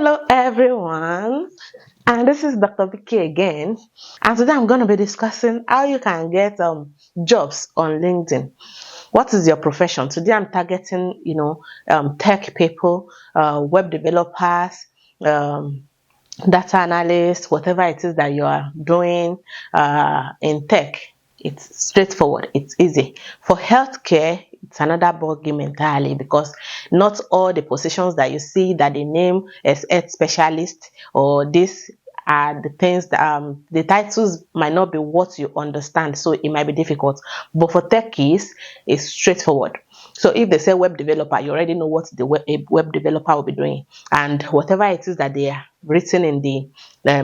Hello everyone, and this is Dr. Vicky again, and today I'm going to be discussing how you can get jobs on LinkedIn. What is your profession? Today I'm targeting tech people, web developers, um, data analysts, whatever it is that you are doing in tech. It's straightforward, it's easy. For healthcare, it's another ball game entirely, because not all the positions that you see that they name as health specialist or this are the things that the titles might not be what you understand, so it might be difficult. But for techies, it's straightforward. So if they say web developer, you already know what a web developer will be doing, and whatever it is that they are written in the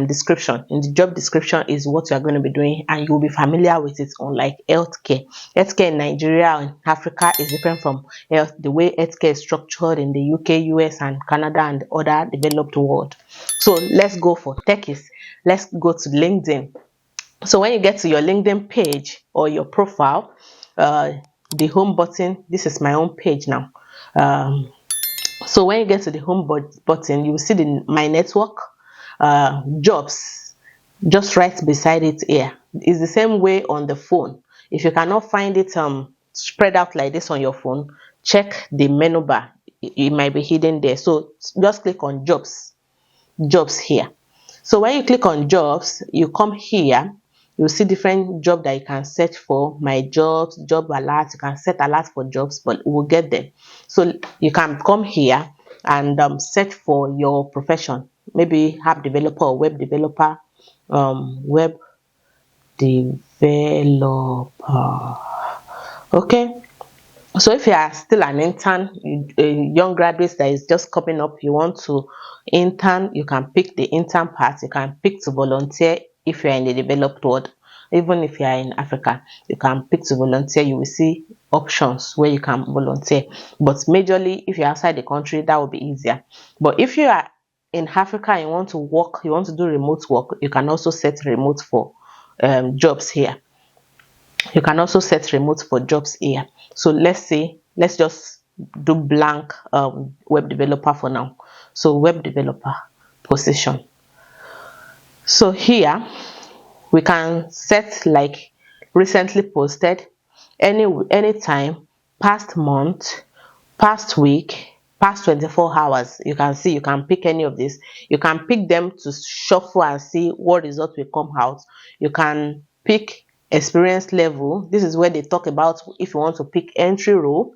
description, in the job description, is what you are going to be doing, and you will be familiar with it. Unlike healthcare, healthcare in Nigeria and Africa is different from the way healthcare is structured in the UK, US, and Canada and other developed world. So let's go for techies. Let's go to LinkedIn. So when you get to your LinkedIn page or your profile, the home button, this is my own page now. So when you get to the home button, you will see the my network, jobs, just right beside it here. It's the same way on the phone. If you cannot find it spread out like this on your phone, check the menu bar. It might be hidden there. So just click on jobs here. So when you click on jobs, you come here, you'll see different job that you can search for. My jobs, job alerts, you can set alerts for jobs, but we'll get them. So you can come here and search for your profession, maybe app developer or web developer, web developer. Okay. So if you are still an intern, a young graduate that is just coming up, you want to intern, you can pick the intern part. You can pick to volunteer if you are in the developed world. Even if you are in Africa, you can pick to volunteer. You will see options where you can volunteer. But majorly, if you're outside the country, that will be easier. But if you are in Africa and you want to work, you want to do remote work, you can also set remote for jobs here. You can also set remote for jobs here. So let's just do blank web developer for now. So web developer position. So here we can set like recently posted, anytime, past month, past week, past 24 hours. You can see, you can pick any of this. You can pick them to shuffle and see what result will come out. You can pick experience level. This is where they talk about if you want to pick entry role,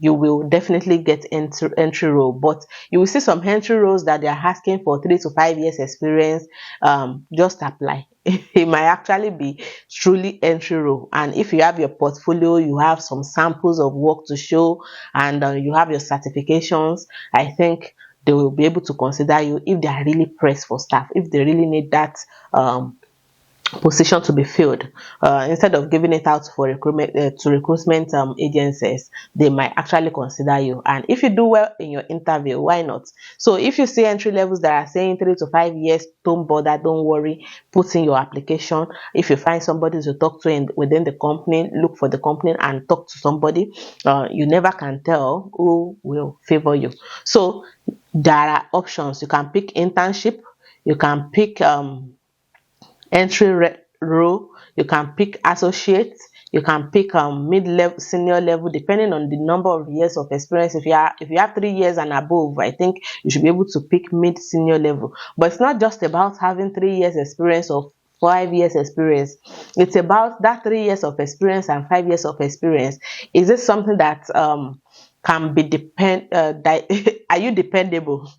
you will definitely get entry role. But you will see some entry roles that they are asking for 3 to 5 years experience. Just apply. It might actually be truly entry role, and if you have your portfolio, you have some samples of work to show, and you have your certifications, I think they will be able to consider you if they are really pressed for staff, if they really need that position to be filled. Instead of giving it out for recruitment to recruitment agencies, they might actually consider you. And if you do well in your interview, why not? So if you see entry levels that are saying 3 to 5 years, don't bother, don't worry, put in your application. If you find somebody to talk to within the company, look for the company and talk to somebody. You never can tell who will favor you. So there are options. You can pick internship, you can pick entry role, you can pick associate, you can pick mid-level, senior level, depending on the number of years of experience. If you have 3 years and above, I think you should be able to pick mid-senior level. But it's not just about having 3 years experience or 5 years experience. It's about that 3 years of experience and 5 years of experience. Is it something that can be are you dependable?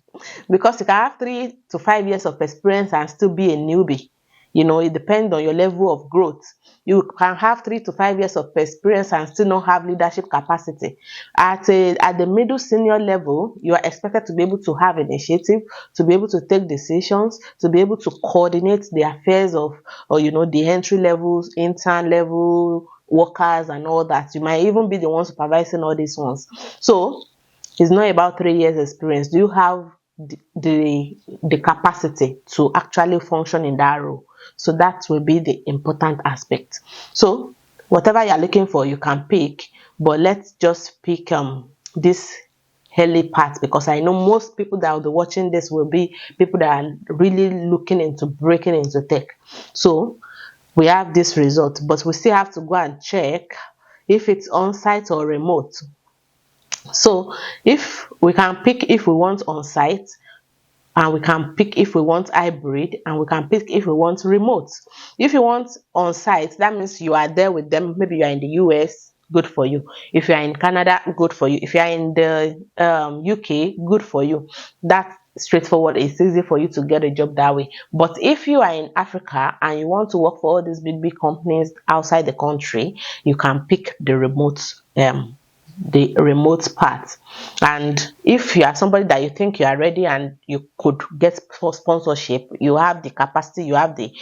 Because you can have 3 to 5 years of experience and still be a newbie. It depends on your level of growth. You can have 3 to 5 years of experience and still not have leadership capacity. At the middle senior level, you are expected to be able to have initiative, to be able to take decisions, to be able to coordinate the affairs of, the entry levels, intern level workers and all that. You might even be the one supervising all these ones. So it's not about 3 years experience. Do you have the capacity to actually function in that role? So that will be the important aspect. So whatever you're looking for, you can pick, but let's just pick this early part, because I know most people that will be watching this will be people that are really looking into breaking into tech. So we have this result, but we still have to go and check if it's on-site or remote. So if we can pick if we want on-site, and we can pick if we want hybrid, and we can pick if we want remote. If you want on site, that means you are there with them. Maybe you are in the US, good for you. If you are in Canada, good for you. If you are in the UK, good for you. That's straightforward. It's easy for you to get a job that way. But if you are in Africa and you want to work for all these big companies outside the country, you can pick the remote part. And if you are somebody that you think you are ready and you could get for sponsorship, you have the capacity, you have the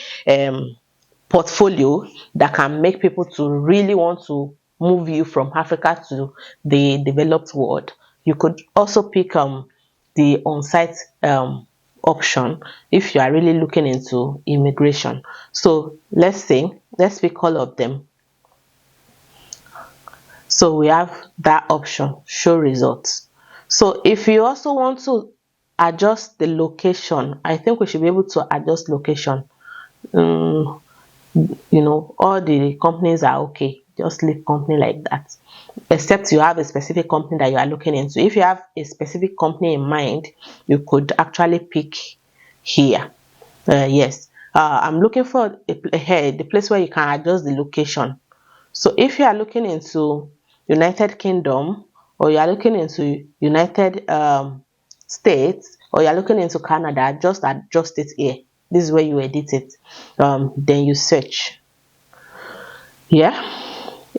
portfolio that can make people to really want to move you from Africa to the developed world, you could also pick the on-site option if you are really looking into immigration. So let's pick all of them. So we have that option, show results. So if you also want to adjust the location, I think we should be able to adjust location. All the companies are okay. Just leave company like that. Except you have a specific company that you are looking into. If you have a specific company in mind, you could actually pick here. Yes. I'm looking for the place where you can adjust the location. So if you are looking into United Kingdom, or you are looking into United States, or you are looking into Canada, just adjust it here. This is where you edit it. Then you search. Yeah.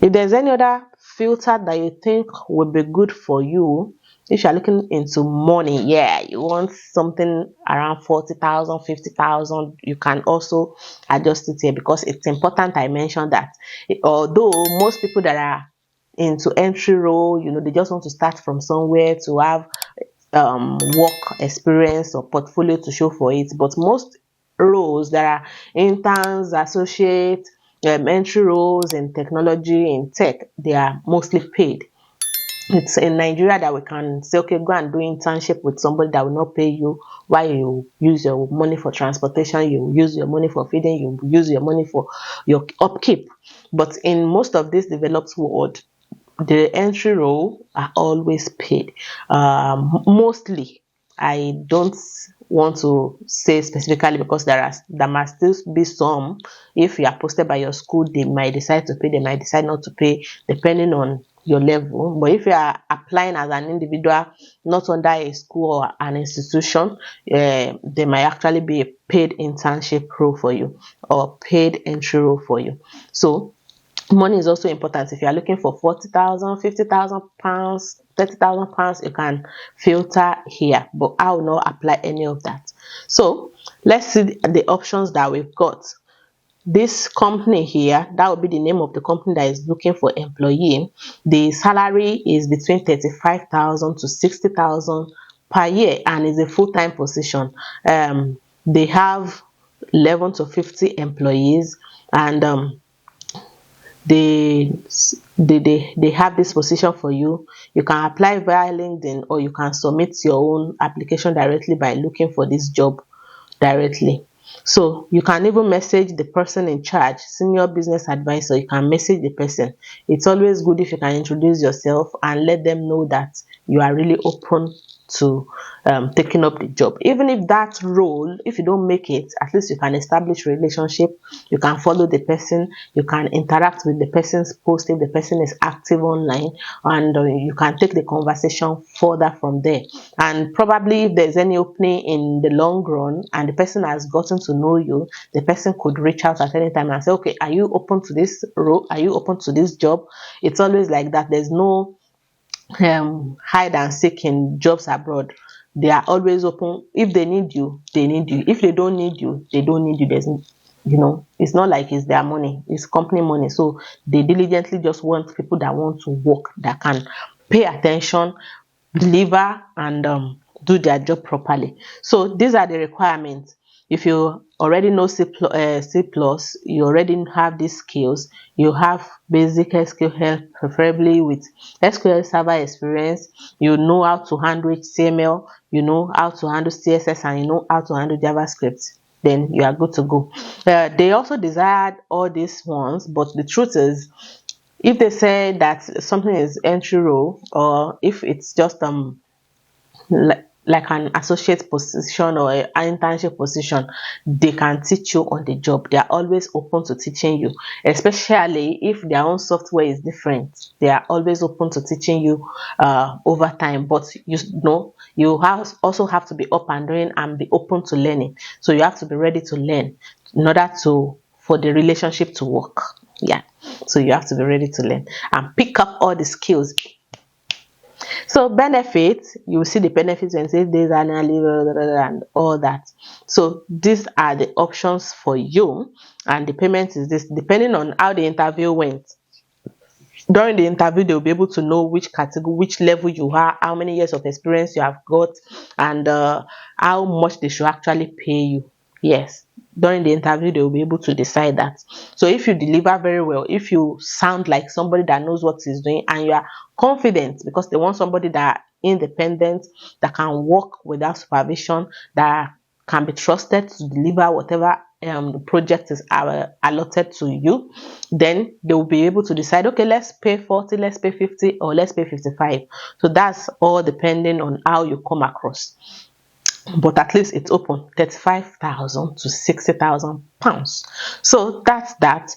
If there's any other filter that you think would be good for you, if you're looking into money, yeah, you want something around 40,000, 50,000, you can also adjust it here, because it's important I mentioned that. Although most people that are into entry role, they just want to start from somewhere to have work experience or portfolio to show for it. But most roles that are interns, associates, entry roles in technology, in tech, they are mostly paid. It's in Nigeria that we can say, okay, go and do internship with somebody that will not pay you, while you use your money for transportation, you use your money for feeding, you use your money for your upkeep. But in most of this developed world, the entry role are always paid. Mostly, I don't want to say specifically, because there must still be some. If you are posted by your school, they might decide to pay, they might decide not to pay, depending on your level. But if you are applying as an individual, not under a school or an institution, there might actually be a paid internship role for you, or paid entry role for you. So money is also important. If you are looking for 40,000, 50,000 pounds, 30,000 pounds, you can filter here, but I will not apply any of that. So let's see the options that we've got. This company here, that would be the name of the company that is looking for employee. The salary is between 35,000 to 60,000 per year, and is a full-time position. They have 11 to 50 employees, and they have this position for you. You can apply via LinkedIn, or you can submit your own application directly by looking for this job directly. So you can even message the person in charge, senior business advisor. You can message the person. It's always good if you can introduce yourself and let them know that you are really open to taking up the job. Even if that role, if you don't make it, at least you can establish relationship. You can follow the person, you can interact with the person's post if the person is active online, and you can take the conversation further from there. And probably if there's any opening in the long run and the person has gotten to know you, the person could reach out at any time and say, okay, are you open to this role? Are you open to this job? It's always like that. There's no hide and seek in jobs abroad. They are always open. If they need you, they need you. If they don't need you, they don't need you. It's not like it's their money, it's company money. So they diligently just want people that want to work, that can pay attention, deliver, and do their job properly. So these are the requirements. if you already know C plus, you already have these skills, you have basic SQL help, preferably with SQL Server experience, you know how to handle HTML, you know how to handle CSS, and you know how to handle JavaScript, then you are good to go. They also desired all these ones, but the truth is, if they say that something is entry role, or if it's just like an associate position or an internship position, they can teach you on the job. They are always open to teaching you, especially if their own software is different. They are always open to teaching you over time. But you know, also have to be up and doing and be open to learning. So you have to be ready to learn in order for the relationship to work. Yeah, so you have to be ready to learn and pick up all the skills. So benefits, you will see the benefits and say days annually and all that. So these are the options for you, and the payment is this depending on how the interview went. During the interview, they'll be able to know which category, which level you are, how many years of experience you have got, and how much they should actually pay you. Yes, during the interview, they will be able to decide that. So if you deliver very well, if you sound like somebody that knows what he's doing, and you are confident, because they want somebody that independent, that can work without supervision, that can be trusted to deliver whatever the project is allotted to you, then they will be able to decide, okay, let's pay 40, let's pay 50, or let's pay 55. So that's all depending on how you come across. But at least it's open 35,000 to 60,000 pounds. So that's that.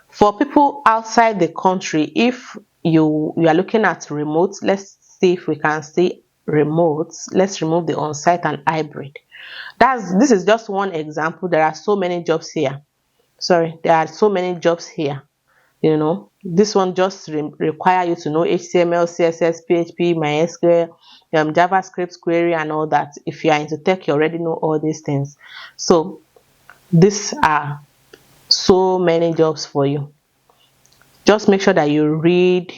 For people outside the country, if you are looking at remote, let's see if we can see remote. Let's remove the on-site and hybrid. This is just one example. There are so many jobs here. Sorry, there are so many jobs here. You know, this one just require you to know HTML, CSS, PHP, MySQL, JavaScript, query, and all that. If you are into tech, you already know all these things. So these are so many jobs for you. Just make sure that you read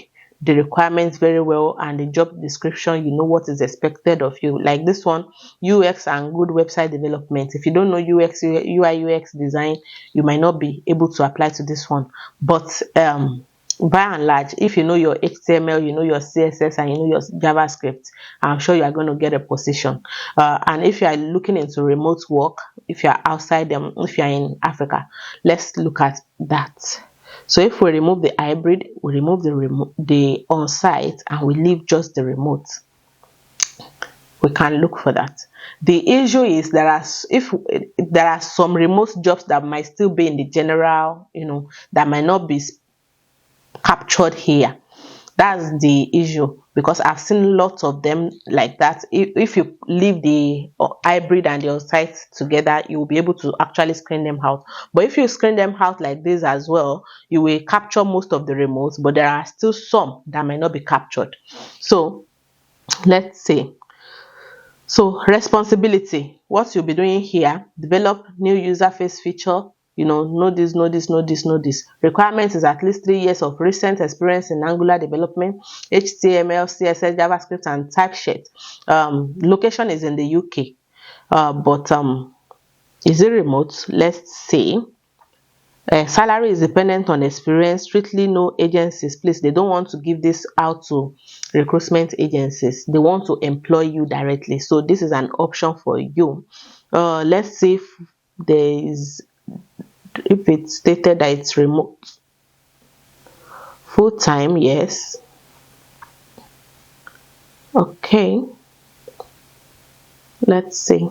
the requirements very well, and the job description, you know what is expected of you. Like this one, UX and good website development. If you don't know UX, UI, UX design, you might not be able to apply to this one. But by and large, if you know your HTML, you know your CSS, and you know your JavaScript, I'm sure you are going to get a position. And if you are looking into remote work, if you are outside them, if you are in Africa, let's look at that. So if we remove the hybrid, we remove the on-site, and we leave just the remote, we can look for that. The issue is there are some remote jobs that might still be in the general, that might not be captured here. That's the issue, because I've seen lots of them like that. If you leave the hybrid and the on-site together, you will be able to actually screen them out. But if you screen them out like this as well, you will capture most of the remotes, but there are still some that might not be captured. So let's see. So responsibility, what you'll be doing here: develop new user face feature, know this. Requirement is at least 3 years of recent experience in Angular development, HTML, CSS, JavaScript, and TypeScript. Location is in the UK, but is it remote? Let's see. Salary is dependent on experience. Strictly no agencies, please. They don't want to give this out to recruitment agencies. They want to employ you directly. So this is an option for you. Let's see if it's stated that it's remote. Full time, yes. Okay. Let's see.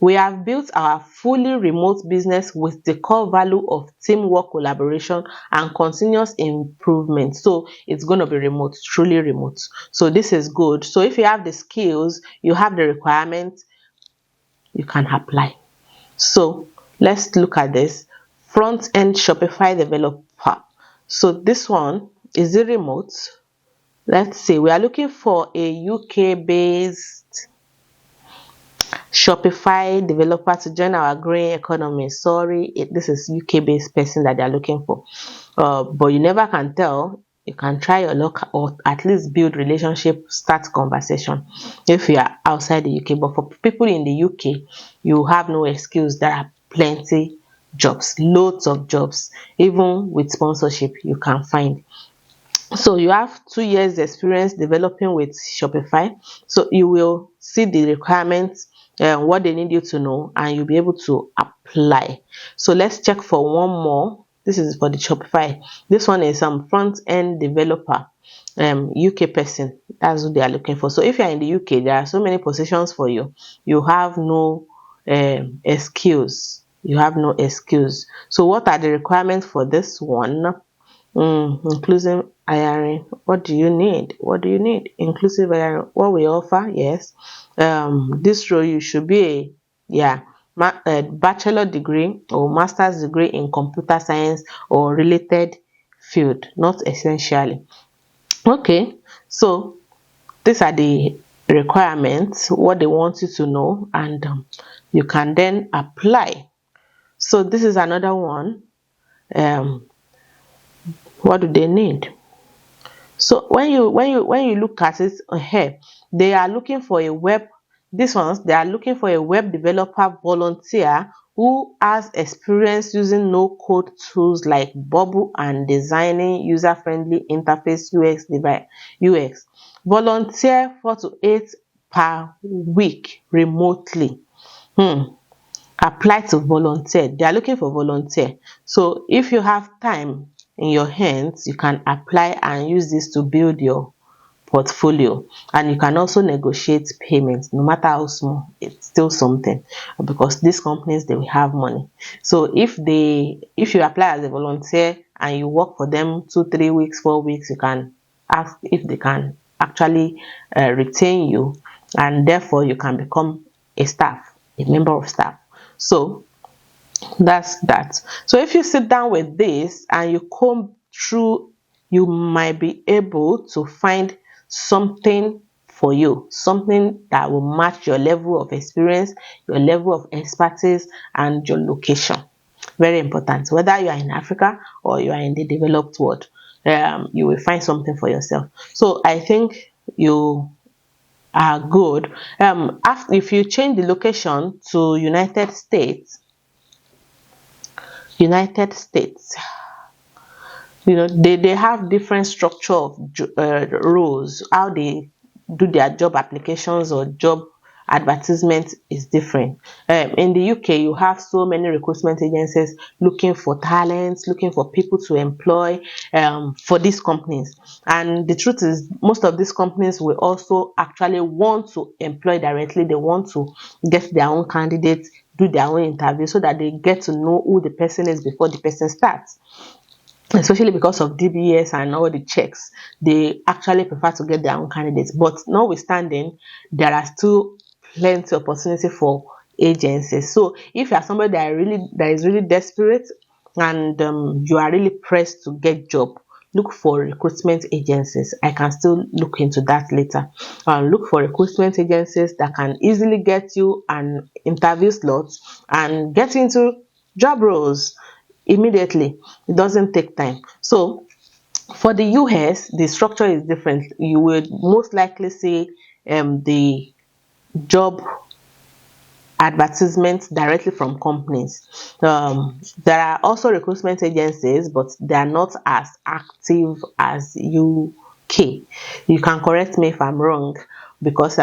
We have built our fully remote business with the core value of teamwork, collaboration, and continuous improvement. So it's going to be remote, truly remote. So this is good. So if you have the skills, you have the requirements, you can apply. So let's look at this. Front-end Shopify developer. So this one, is it remote? Let's see. We are looking for a UK-based Shopify developer to join our growing economy. Sorry, this is UK-based person that they are looking for. But you never can tell. you can try your luck or at least build relationship, start conversation if you are outside the UK. But for people in the UK, you have no excuse. There are plenty jobs, loads of jobs, even with sponsorship you can find. So you have 2 years experience developing with Shopify. So you will see the requirements, what they need you to know, and you'll be able to apply. So let's check for one more. This is for the Shopify. This one is some front end developer, UK person. That's what they are looking for. So if you're in the UK, there are so many positions for you. You have no excuse. You have no excuse. So what are the requirements for this one? Inclusive hiring. What do you need? What do you need? Inclusive hiring. What we offer? Yes. This role you should be a bachelor degree or master's degree in computer science or related field, not essentially. Okay, so these are the requirements, what they want you to know, and you can then apply. So this is another one. What do they need? So when you look at it here, they are looking for a web. These ones, they are looking for a web developer volunteer who has experience using no-code tools like Bubble and designing user-friendly interface UX. Volunteer 4 to 8 per week remotely. Apply to volunteer. They are looking for volunteer. So if you have time in your hands, you can apply and use this to build your portfolio, and you can also negotiate payments. No matter how small, it's still something, because these companies, they will have money. So if you apply as a volunteer and you work for them 2-3 weeks, 4 weeks, you can ask if they can actually retain you, and therefore you can become a member of staff. So that's that. So if you sit down with this and you comb through, you might be able to find something for you, something that will match your level of experience, your level of expertise, and your location. Very important. Whether you are in Africa or you are in the developed world, you will find something for yourself. So I think you are good. If you change the location to United States, they have different structure of roles. How they do their job applications or job advertisement is different. In the UK, you have so many recruitment agencies looking for talents, looking for people to employ for these companies. And the truth is, most of these companies will also actually want to employ directly. They want to get their own candidates, do their own interview, so that they get to know who the person is before the person starts. Especially because of DBS and all the checks, they actually prefer to get their own candidates. But notwithstanding, there are still plenty of opportunity for agencies. So if you are somebody that is really desperate, and you are really pressed to get job, look for recruitment agencies. I can still look into that later. Look for recruitment agencies that can easily get you an interview slot and get into job roles immediately. It doesn't take time. So for the US, the structure is different. You would most likely see the job advertisements directly from companies. There are also recruitment agencies, but they are not as active as UK. You can correct me if I'm wrong, because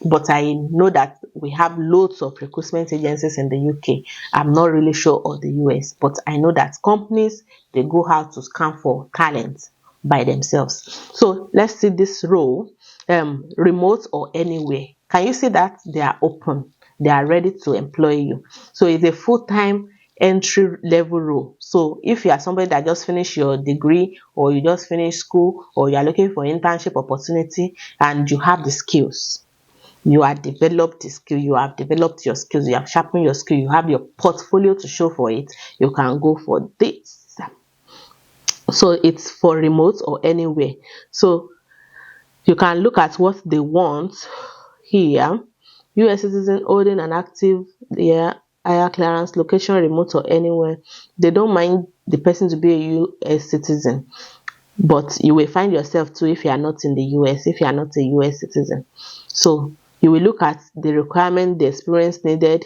but I know that we have loads of recruitment agencies in the UK. I'm not really sure of the US, but I know that companies, they go out to scan for talent by themselves. So let's see this role, remote or anywhere. Can you see that they are open? They are ready to employ you. So it's a full-time entry level role. So if you are somebody that just finished your degree, or you just finished school, or you are looking for internship opportunity, and you have the skills, you have developed the skill, you have developed your skills, you have sharpened your skill, you have your portfolio to show for it, you can go for this. So it's for remote or anywhere. So you can look at what they want here. US citizen holding an active higher clearance, location remote or anywhere. They don't mind the person to be a US citizen. but you will find yourself too if you are not in the US, if you are not a US citizen. So you will look at the requirement, the experience needed,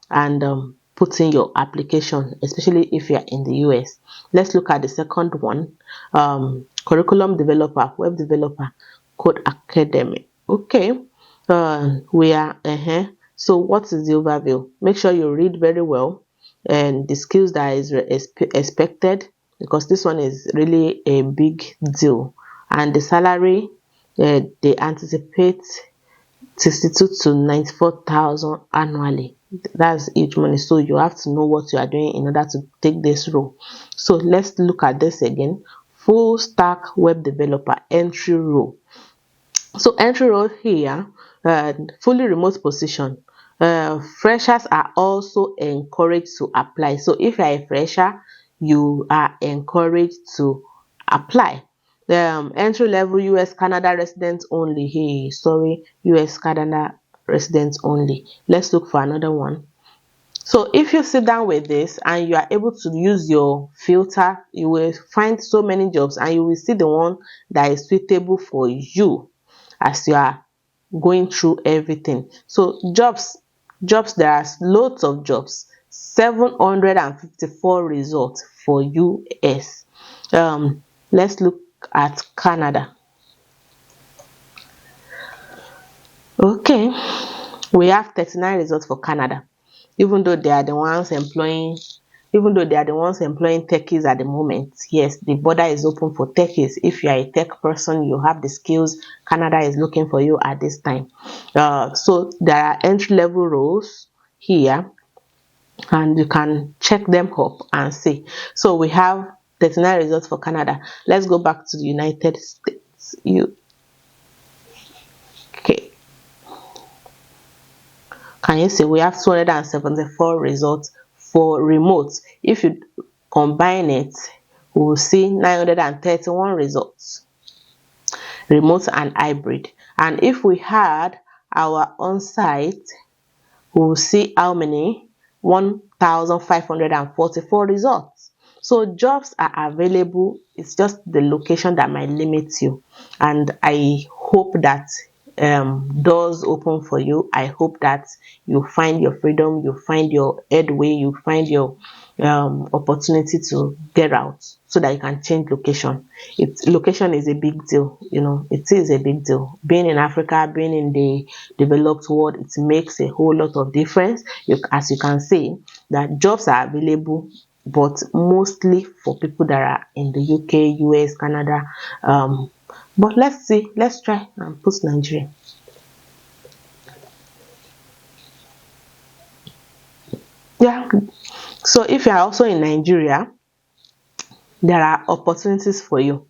and put in your application, especially if you are in the US. Let's look at the second one, curriculum developer, web developer, code academy. Okay, we are so what is the overview? Make sure you read very well, and the skills that is expected, because this one is really a big deal. And the salary, they anticipate 62 to 94,000 annually. That's huge money, so you have to know what you are doing in order to take this role. So let's look at this again. Full stack web developer entry role. So entry role here, fully remote position. Freshers are also encouraged to apply. So if you are a fresher, you are encouraged to apply. Entry level US Canada residents only. Hey, sorry, US Canada residents only. Let's look for another one. So if you sit down with this and you are able to use your filter, you will find so many jobs and you will see the one that is suitable for you as you are going through everything. So jobs, there are loads of jobs. 754 results for US. Let's look at Canada. Okay, we have 39 results for Canada, even though they are the ones employing techies at the moment. Yes, the border is open for techies. If you are a tech person, you have the skills, Canada is looking for you at this time. So there are entry level roles here, and you can check them up and see. So we have 39 results for Canada. Let's go back to the United States. Okay, can you see we have 274 results for remote? If you combine it, we will see 931 results, remote and hybrid. And if we had our on-site, we will see how many? 1,544 results. So jobs are available. It's just the location that might limit you. And I hope that doors open for you. I hope that you find your freedom, you find your headway, you find your opportunity to get out so that you can change location. Location is a big deal, it is a big deal. Being in Africa, being in the developed world, it makes a whole lot of difference. As you can see, that jobs are available, but mostly for people that are in the UK, US, Canada. But let's see, let's try and put Nigeria. Yeah, so if you are also in Nigeria, there are opportunities for you.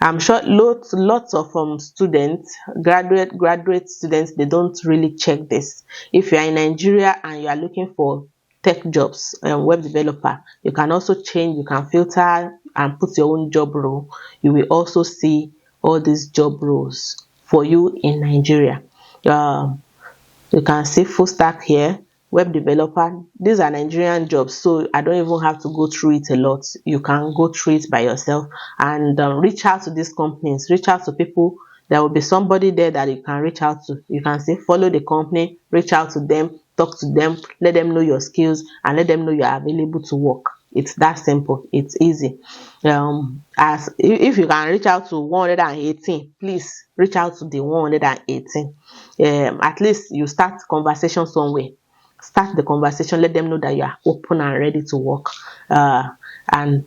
I'm sure lots of students, graduate students, they don't really check this. If you are in Nigeria and you are looking for tech jobs, web developer, you can also change, you can filter and put your own job role. You will also see all these job roles for you in Nigeria. You can see full stack here, web developer. These are Nigerian jobs, so I don't even have to go through it a lot. You can go through it by yourself and reach out to these companies, reach out to people. There will be somebody there that you can reach out to. You can say follow the company, reach out to them, talk to them, let them know your skills, and let them know you are available to work. It's that simple. It's easy. As if you can reach out to 118, please reach out to the 118. At least you start conversation somewhere. Start the conversation. Let them know that you are open and ready to work. And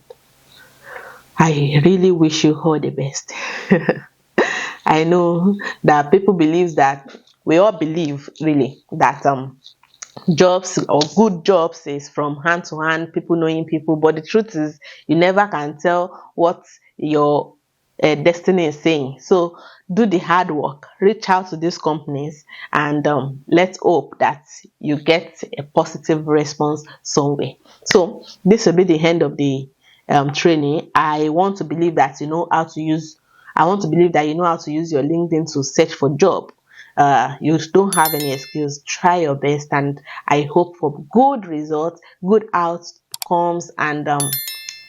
I really wish you all the best. I know that people believe that we all believe really that jobs or good jobs is from hand to hand, people knowing people, but the truth is you never can tell what your destiny is saying. So do the hard work, reach out to these companies, and let's hope that you get a positive response somewhere. So this will be the end of the training. I want to believe that you know how to use I want to believe that you know how to use your LinkedIn to search for job. You don't have any excuse. Try your best, and I hope for good results, good outcomes, and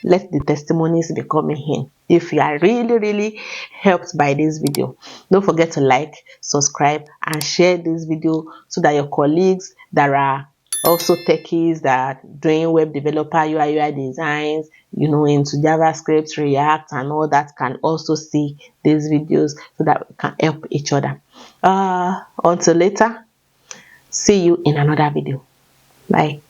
let the testimonies be coming in. if you are really helped by this video. Don't forget to like, subscribe, and share this video so that your colleagues that are also techies that are doing web developer, UI designs, into JavaScript, React, and all that can also see these videos so that we can help each other. Until later, see you in another video. Bye.